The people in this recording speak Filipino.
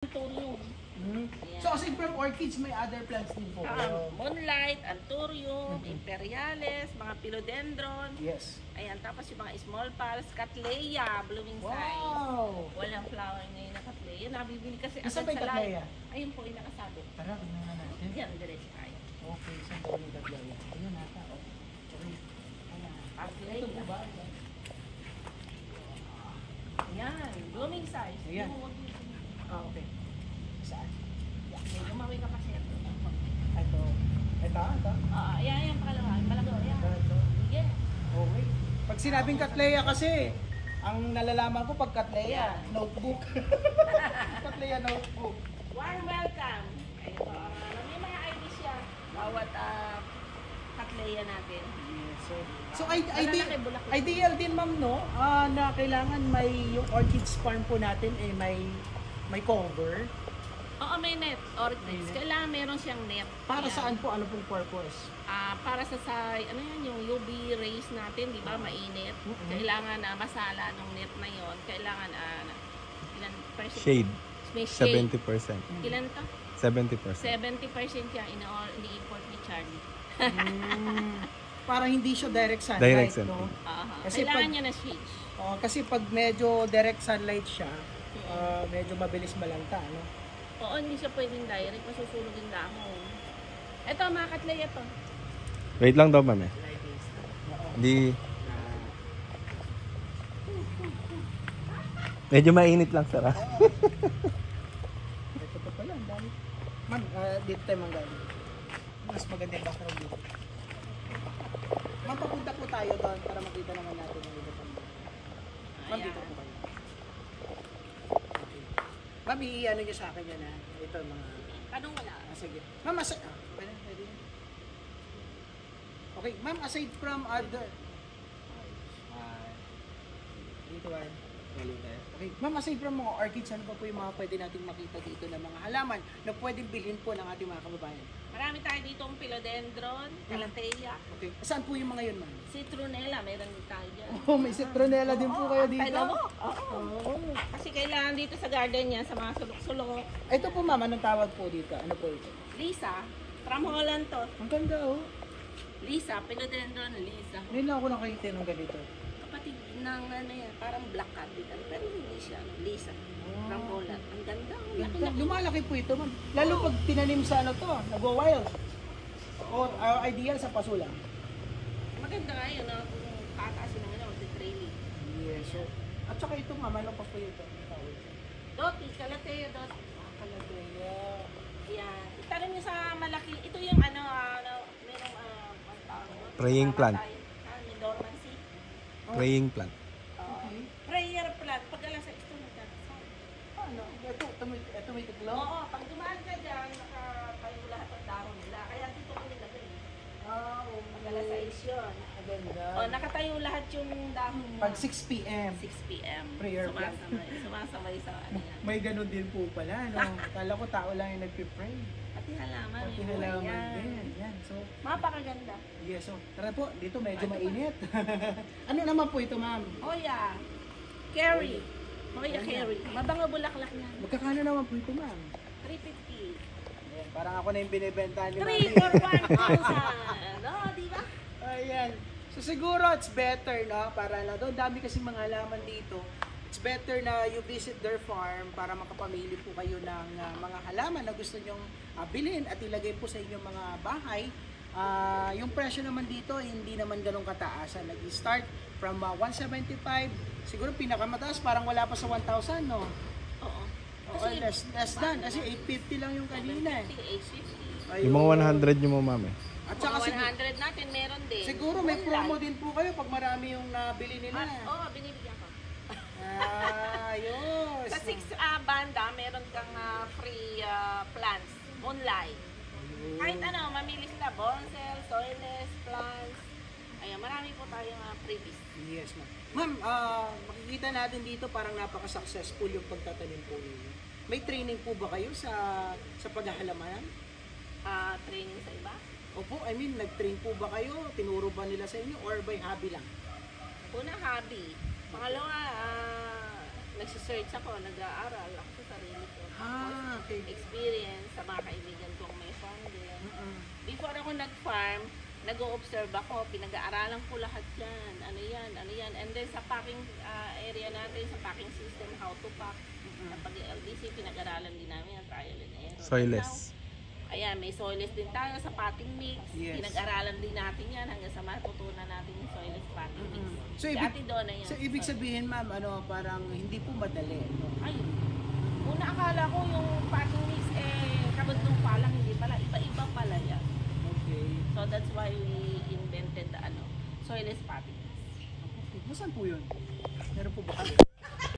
Anthurium. So aside from orchids, may other plants din po. Moonlight, Anthurium, Imperiales, mga Philodendron. Yes. Ayan, tapos yung mga small pals, Cattleya, blooming size. Wow! Walang flower ngayon na Cattleya. Nabibili kasi Saan agad ba yung sa Cattleya? live. Ayun po, yung nakasabit. Tara, tingnan nga natin. Yan, diretso tayo. Okay, saan po yung Cattleya? Ayan nata. Okay. Ayan. Ito po Cattleya. ba? Yan, blooming size. Ayan. Yung huwag dito. Okay. Saan? Yan, may lumawi ka kasi. Ito. Ito. Ayan, yung pangalawa. Yung malagaw, ayan. Ito. Yeah. Okay. Pag sinabing Cattleya kasi, ang nalalaman ko pag Cattleya, notebook. Cattleya notebook. Warm welcome. Ito, may mga ID siya. Bawat Cattleya natin. So ideal din ma'am no, na kailangan may yung orchids farm po natin may cover. Oo, may net. Orchids. Kailangan meron siyang net. Para Ayan. saan po, ano pong purpose? Para ano yan, yung UV rays natin, di ba, mainit. Kailangan masala ng net na yon. Kailangan, ilan percent? Shade. May shade. 70%. Ilan to? 70%. 70% yung ini-import ni Charlie. Para hindi siya direct sunlight, Direct no? sunlight. Kasi Kailangan pag- niya na shade. Kasi pag medyo direct sunlight siya, medyo mabilis malanta, no? Oo, hindi siya pwedeng direct. Masusunog yung dahon. Ito, mga Cattleya to. Wait lang daw, ma'am eh. Hindi. Medyo mainit lang, Sarah. Ito pa pala, ang dami. Ma'am, dito tayo manggaling. Mas maganda yung background dito. Ma'am, papunta po tayo doon para makita naman natin ang iba pang. Ma'am, Ayan. dito po kayo. Okay. Ma'am, i-ano nyo sa akin yan ha. Ito mga... Anong wala? Sige. Ma'am, aside... pwede. Okay, ma'am, aside from other... dito ba? Okay, ma'am, aside from mga orchids, ano pa po yung mga pwede nating makita dito na mga halaman na pwedeng bilhin po ng ating mga kababayan? Marami tayo dito ang Philodendron, Calathea, Okay. Saan po yung mga yun, ma'am? Citronella, meron din tayo dyan. Oh, may citronella din po kayo dito. Alam mo? Oo. Kasi kailangan dito sa garden niya, sa mga sulok-sulok. Ito po, ma'am, anong tawag po dito? Ano po ito? Lisa, from Holland to. Ang ganda, oh. Lisa, Philodendron, Lisa. Ngayon lang ako nakakita ng ganito. Kapatid ng ano yan, parang black cat dito. Pero hindi siya, Lisa, from Holland. Ang ganda, ang laki-laki. Lumalaki po ito, ma'am. Lalo pag tinanim sa ano to, nagwa-wild. Or ideal sa pasula. Maganda nga yun, kung tataasin naman ako, trailing. Yes, so. At saka ito, ma'am, ano pa po ito? Doti, Calathea, Doti. Calathea. Yan. Itanong niyo sa malaki. Ito yung merong Praying plant. May dormancy. Praying plant. Prayer plant. Pag alas sa ito, nagkakasal. Ano? Ito may tatlo? Oo, pag dumaan ka dyan, nakatayo lahat ng dahon nila. Kaya dito ko nilagay. Pag alas 6 yun. Maganda. Nakatayo lahat yung dahon mo. Pag 6 p.m. 6 p.m. Prayer plant. Sumasabay sa ano yan. May ganun din po pala, no? Kala ko tao lang yung nagpipray. Pati halaman. Pati yung halaman yan. din. Yan. So, Mapakaganda. yes, so, tara po, dito medyo mainit. Ano naman po ito, ma'am? Hoya. Carry. Hoya carry. Mabango bulaklak na. Magkakano naman po ito, ma'am? 350. Ayan, parang ako na yung binibenta ni 3 for 1,000. No, di ba? Ayan. So siguro it's better na para na doon dami kasi mga halaman dito. It's better na you visit their farm para makapamili po kayo ng mga halaman na gusto nyong bilhin at ilagay po sa inyong mga bahay. Yung presyo naman dito hindi naman ganun kataasan. Nag-start from 175, siguro pinakamataas parang wala pa sa 1,000, no? Oo. O less than kasi 850 lang yung kanina eh. 850. Ayun. Yung mga 100 yung mga ma'am eh. At Mga saka 100 natin meron din. siguro may promo din po kayo pag marami yung nabili nila. Oo, binibigyan ko. Ayos. Sa 6 banda, meron kang free plants. Moonlight. Kahit ano, mamili sila. Bonsel, soilless, plants. Ayan, marami po tayong freebies. Yes, ma'am. Ma'am, makikita natin dito parang napaka-successful yung pagtatanim po ninyo. May training po ba kayo sa paghahalaman? Training sa iba. Opo, I mean, nag-train po ba kayo? Tinuro ba nila sa inyo or by hobby lang? Una, hobby. Pangalawa, nagsisearch ako, nag-aaral ako sa sarili ko. Okay. experience sa mga kaibigan kong may farm din. Mm-mm. Before ako nag-farm, nag-o-observe ako, pinag-aaralan ko lahat yan. Ano yan, ano yan. And then sa packing area natin, sa packing system, how to pack. Sa pag-LDC, pinag-aralan din namin ang trial and error. Soilless. Ayan, may soilless din tayo sa potting mix. Yes. Pinag-aralan din natin yan hanggang sa matutunan natin yung soilless potting mix. So, Si ibig, Ate Donna yan. so, ibig sabihin, ma'am, ano, parang hindi po madali. No? Ay, una akala ko yung potting mix, kabundong pa lang, hindi pala. Iba-iba pala yan. Okay. So that's why we invented the soilless potting mix. Okay. Saan po yun? Meron po ba kayo?